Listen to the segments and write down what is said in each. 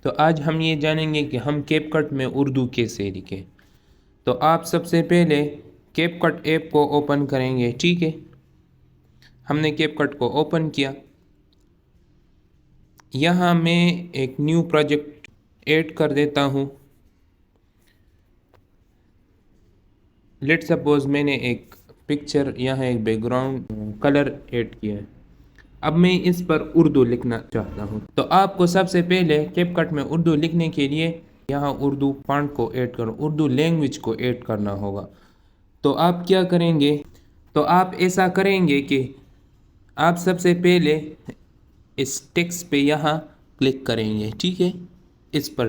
تو آج ہم یہ جانیں گے کہ ہم کیپ کٹ میں اردو کیسے لکھیں۔ تو آپ سب سے پہلے کیپ کٹ ایپ کو اوپن کریں گے، ٹھیک ہے۔ ہم نے کیپ کٹ کو اوپن کیا۔ یہاں میں ایک نیو پروجیکٹ ایڈ کر دیتا ہوں۔ لیٹ سپوز میں نے ایک پکچر یہاں ایک بیک گراؤنڈ کلر ایڈ کیا ہے۔ اب میں اس پر اردو لکھنا چاہتا ہوں۔ تو آپ کو سب سے پہلے کیپ کٹ میں اردو لکھنے کے لیے یہاں اردو فونٹ کو ایڈ کرو، اردو لینگویج کو ایڈ کرنا ہوگا۔ تو آپ کیا کریں گے؟ تو آپ ایسا کریں گے کہ آپ سب سے پہلے اس ٹیکسٹ پہ یہاں کلک کریں گے، ٹھیک ہے۔ اس پر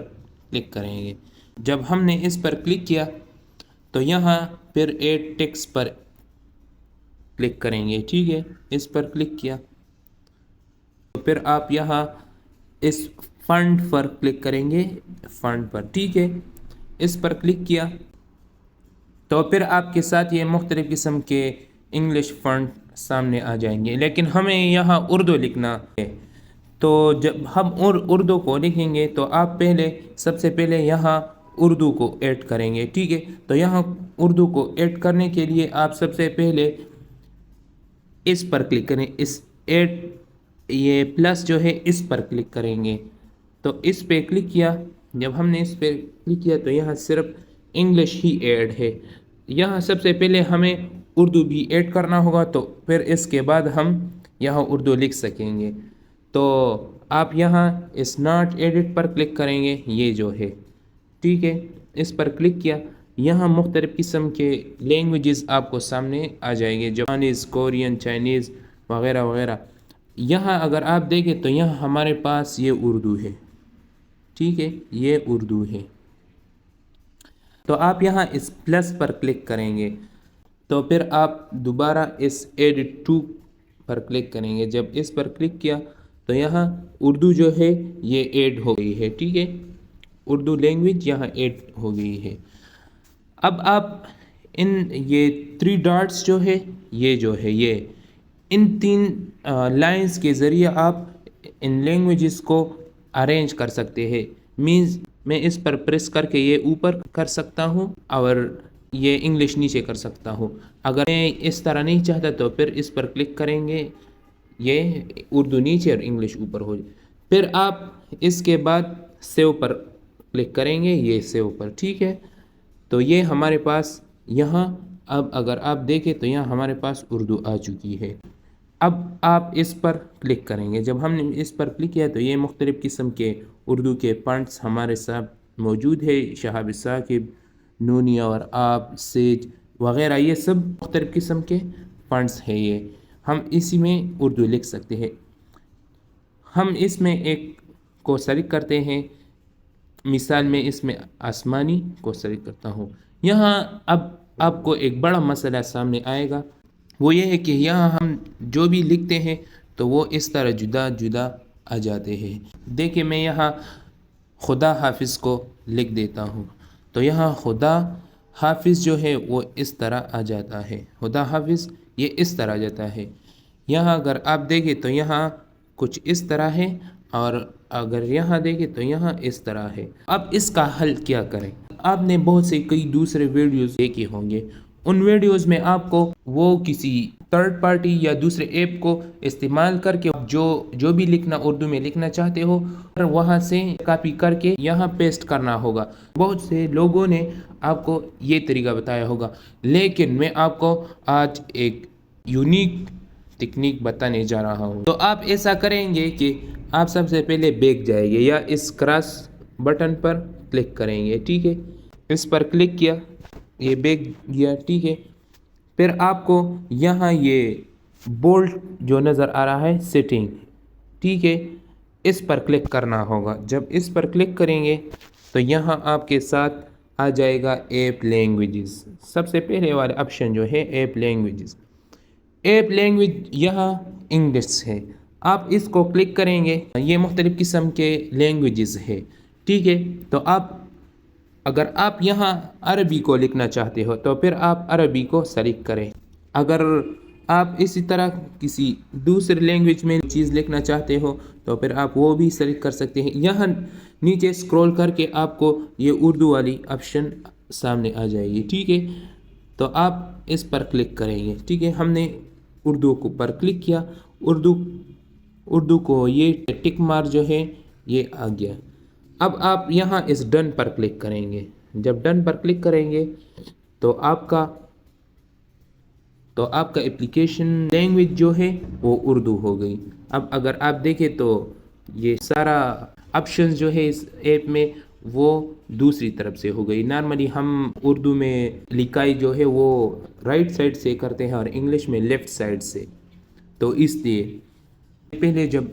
کلک کریں گے۔ جب ہم نے اس پر کلک کیا تو یہاں پھر ایڈ ٹیکسٹ پر کلک کریں گے، ٹھیک ہے۔ اس پر کلک کیا تو پھر آپ یہاں اس فونٹ پر کلک کریں گے، فونٹ پر، ٹھیک ہے۔ اس پر کلک کیا تو پھر آپ کے ساتھ یہ مختلف قسم کے انگلش فونٹ سامنے آ جائیں گے، لیکن ہمیں یہاں اردو لکھنا ہے۔ تو جب ہم اردو کو لکھیں گے تو آپ سب سے پہلے یہاں اردو کو ایڈ کریں گے، ٹھیک ہے۔ تو یہاں اردو کو ایڈ کرنے کے لیے آپ سب سے پہلے اس پر کلک کریں، اس ایڈ یہ پلس جو ہے اس پر کلک کریں گے۔ تو اس پہ کلک کیا۔ جب ہم نے اس پہ کلک کیا تو یہاں صرف انگلش ہی ایڈ ہے۔ یہاں سب سے پہلے ہمیں اردو بھی ایڈ کرنا ہوگا، تو پھر اس کے بعد ہم یہاں اردو لکھ سکیں گے۔ تو آپ یہاں اس ناٹ ایڈٹ پر کلک کریں گے، یہ جو ہے، ٹھیک ہے۔ اس پر کلک کیا۔ یہاں مختلف قسم کے لینگویجز آپ کو سامنے آ جائیں گے، جاپانیز، کورین، چائنیز وغیرہ وغیرہ۔ یہاں اگر آپ دیکھیں تو یہاں ہمارے پاس یہ اردو ہے، ٹھیک ہے، یہ اردو ہے۔ تو آپ یہاں اس پلس پر کلک کریں گے تو پھر آپ دوبارہ اس ایڈٹ ٹو پر کلک کریں گے۔ جب اس پر کلک کیا تو یہاں اردو جو ہے یہ ایڈ ہو گئی ہے، ٹھیک ہے۔ اردو لینگویج یہاں ایڈ ہو گئی ہے۔ اب آپ یہ 3 ڈاٹس جو ہے یہ جو ہے یہ ان 3 لائنز کے ذریعے آپ ان لینگویجز کو ارینج کر سکتے ہیں۔ مینز میں اس پر پریس کر کے یہ اوپر کر سکتا ہوں اور یہ انگلش نیچے کر سکتا ہوں۔ اگر میں اس طرح نہیں چاہتا تو پھر اس پر کلک کریں گے، یہ اردو نیچے اور انگلش اوپر ہو جائے۔ پھر آپ اس کے بعد سیو پر کلک کریں گے، یہ سیو پر، ٹھیک ہے۔ تو یہ ہمارے پاس یہاں اب اگر آپ دیکھیں تو یہاں ہمارے پاس اردو آ چکی ہے۔ اب آپ اس پر کلک کریں گے۔ جب ہم نے اس پر کلک کیا تو یہ مختلف قسم کے اردو کے فونٹس ہمارے ساتھ موجود ہے، شہاب ثاقب، نونی اور آپ، سیج وغیرہ، یہ سب مختلف قسم کے فونٹس ہیں۔ یہ ہم اسی میں اردو لکھ سکتے ہیں۔ ہم اس میں ایک کو سلیکٹ کرتے ہیں، مثال میں اس میں آسمانی کو سلیکٹ کرتا ہوں۔ یہاں اب آپ کو ایک بڑا مسئلہ سامنے آئے گا، وہ یہ ہے کہ یہاں ہم جو بھی لکھتے ہیں تو وہ اس طرح جدا جدا آ جاتے ہیں۔ دیکھیں میں یہاں خدا حافظ کو لکھ دیتا ہوں تو یہاں خدا حافظ جو ہے وہ اس طرح آ جاتا ہے، خدا حافظ یہ اس طرح آ جاتا ہے۔ یہاں اگر آپ دیکھیں تو یہاں کچھ اس طرح ہے، اور اگر یہاں دیکھیں تو یہاں اس طرح ہے۔ اب اس کا حل کیا کریں؟ آپ نے بہت سے کئی دوسرے ویڈیوز دیکھے ہوں گے، ان ویڈیوز میں آپ کو وہ کسی تھرڈ پارٹی یا دوسرے ایپ کو استعمال کر کے جو بھی لکھنا اردو میں لکھنا چاہتے ہو وہاں سے کاپی کر کے یہاں پیسٹ کرنا ہوگا۔ بہت سے لوگوں نے آپ کو یہ طریقہ بتایا ہوگا، لیکن میں آپ کو آج ایک یونیک ٹیکنیک بتانے جا رہا ہوں۔ تو آپ ایسا کریں گے کہ آپ سب سے پہلے بیک جائیں گے یا اس کراس بٹن پر کلک کریں گے، ٹھیک ہے۔ اس پر کلک کیا، یہ بیک گیا، ٹھیک ہے۔ پھر آپ کو یہاں یہ بولڈ جو نظر آ رہا ہے سیٹنگ، ٹھیک ہے، اس پر کلک کرنا ہوگا۔ جب اس پر کلک کریں گے تو یہاں آپ کے ساتھ آ جائے گا ایپ لینگویجز۔ سب سے پہلے والے آپشن جو ہے ایپ لینگویجز، ایپ لینگویج یہاں انگلش ہے۔ آپ اس کو کلک کریں گے، یہ مختلف قسم کے لینگویجز ہے، ٹھیک ہے۔ تو اگر آپ یہاں عربی کو لکھنا چاہتے ہو تو پھر آپ عربی کو سلیکٹ کریں۔ اگر آپ اسی طرح کسی دوسرے لینگویج میں چیز لکھنا چاہتے ہو تو پھر آپ وہ بھی سلیکٹ کر سکتے ہیں. یہاں نیچے اسکرول کر کے آپ کو یہ اردو والی آپشن سامنے آ جائے گی. ٹھیک ہے, تو آپ اس پر کلک کریں گے. ٹھیک ہے, ہم نے اردو کو پر کلک کیا. اردو کو یہ ٹک مارک جو ہے یہ آ گیا. اب آپ یہاں اس ڈن پر کلک کریں گے. جب ڈن پر کلک کریں گے تو آپ کا اپلیکیشن لینگویج جو ہے وہ اردو ہو گئی. اب اگر آپ دیکھیں تو یہ سارا آپشنز جو ہے اس ایپ میں وہ دوسری طرف سے ہو گئی. نارملی ہم اردو میں لکھائی جو ہے وہ رائٹ سائڈ سے کرتے ہیں اور انگلش میں لیفٹ سائڈ سے. تو اس لیے پہلے جب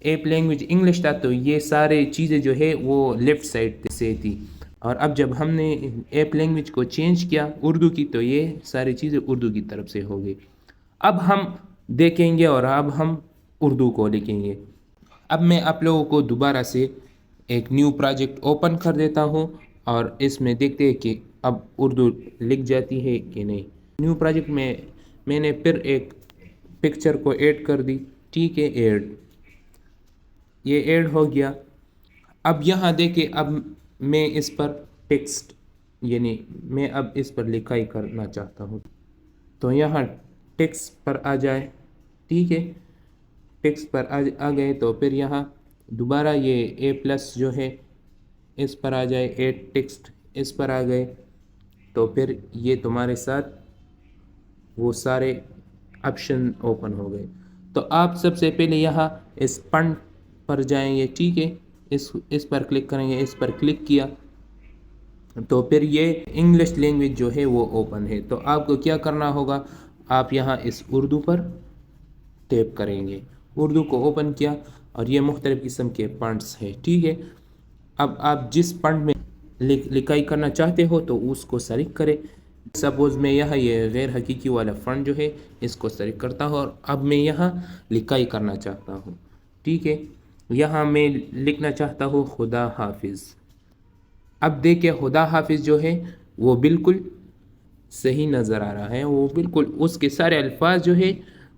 ایپ لینگویج انگلش تھا تو یہ سارے چیزیں جو ہے وہ لیفٹ سائڈ سے تھی, اور اب جب ہم نے ایپ لینگویج کو چینج کیا اردو کی تو یہ ساری چیزیں اردو کی طرف سے ہو گئی. اب ہم دیکھیں گے اور اب ہم اردو کو لکھیں گے. اب میں آپ لوگوں کو دوبارہ سے ایک نیو پروجیکٹ اوپن کر دیتا ہوں اور اس میں دیکھتے ہیں کہ اب اردو لکھ جاتی ہے کہ نہیں. نیو پروجیکٹ میں میں نے پھر ایک پکچر کو ایڈ کر دی. ٹھیک ہے, یہ ایڈ ہو گیا. اب یہاں دیکھیں, اب میں اس پر ٹیکسٹ یعنی میں اب اس پر لکھائی کرنا چاہتا ہوں تو یہاں ٹیکسٹ پر آ جائے. ٹھیک ہے, ٹیکسٹ پر آ گئے تو پھر یہاں دوبارہ یہ اے پلس جو ہے اس پر آ جائے. ایڈ ٹیکسٹ اس پر آ گئے تو پھر یہ تمہارے ساتھ وہ سارے آپشن اوپن ہو گئے. تو آپ سب سے پہلے یہاں اس فنٹ پر جائیں گے. ٹھیک ہے, اس پر کلک کریں گے. اس پر کلک کیا تو پھر یہ انگلش لینگویج جو ہے وہ اوپن ہے. تو آپ کو کیا کرنا ہوگا, آپ یہاں اس اردو پر ٹیپ کریں گے. اردو کو اوپن کیا اور یہ مختلف قسم کے فنٹس ہے. ٹھیک ہے, اب آپ جس فنٹ میں لکھائی کرنا چاہتے ہو تو اس کو سلیکٹ کریں. سپوز میں یہاں یہ غیر حقیقی والا فنٹ جو ہے اس کو سلیکٹ کرتا ہوں اور اب میں یہاں لکھائی کرنا چاہتا ہوں. ٹھیک ہے, یہاں میں لکھنا چاہتا ہوں خدا حافظ. اب دیکھیں خدا حافظ جو ہے وہ بالکل صحیح نظر آ رہا ہے. وہ بالکل اس کے سارے الفاظ جو ہے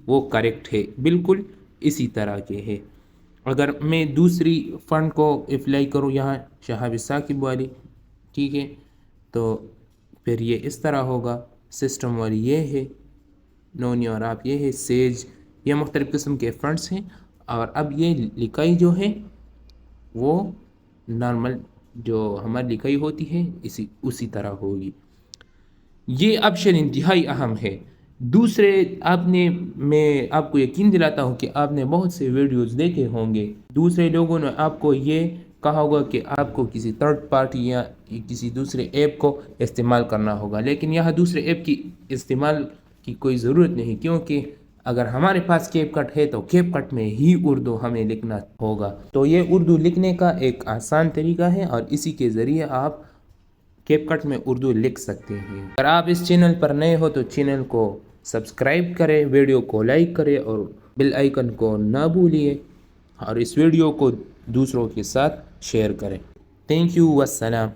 وہ کریکٹ ہے, بالکل اسی طرح کے ہے. اگر میں دوسری فنٹ کو اپلائی کروں یہاں شہاب ثاقب والی, ٹھیک ہے, تو پھر یہ اس طرح ہوگا. سسٹم والی یہ ہے نونی, اور آپ یہ ہے سیج. یہ مختلف قسم کے فنٹس ہیں. اور اب یہ لکھائی جو ہے وہ نارمل جو ہماری لکھائی ہوتی ہے اسی طرح ہوگی. یہ آپشن انتہائی اہم ہے. دوسرے میں آپ کو یقین دلاتا ہوں کہ آپ نے بہت سے ویڈیوز دیکھے ہوں گے. دوسرے لوگوں نے آپ کو یہ کہا ہوگا کہ آپ کو کسی تھرڈ پارٹی یا کسی دوسرے ایپ کو استعمال کرنا ہوگا, لیکن یہاں دوسرے ایپ کی استعمال کی کوئی ضرورت نہیں, کیونکہ اگر ہمارے پاس کیپ کٹ ہے تو کیپ کٹ میں ہی اردو ہمیں لکھنا ہوگا. تو یہ اردو لکھنے کا ایک آسان طریقہ ہے اور اسی کے ذریعے آپ کیپ کٹ میں اردو لکھ سکتے ہیں. اگر آپ اس چینل پر نئے ہو تو چینل کو سبسکرائب کریں, ویڈیو کو لائک کریں اور بیل آئیکن کو نہ بھولیے, اور اس ویڈیو کو دوسروں کے ساتھ شیئر کریں. تھینک یو, والسلام.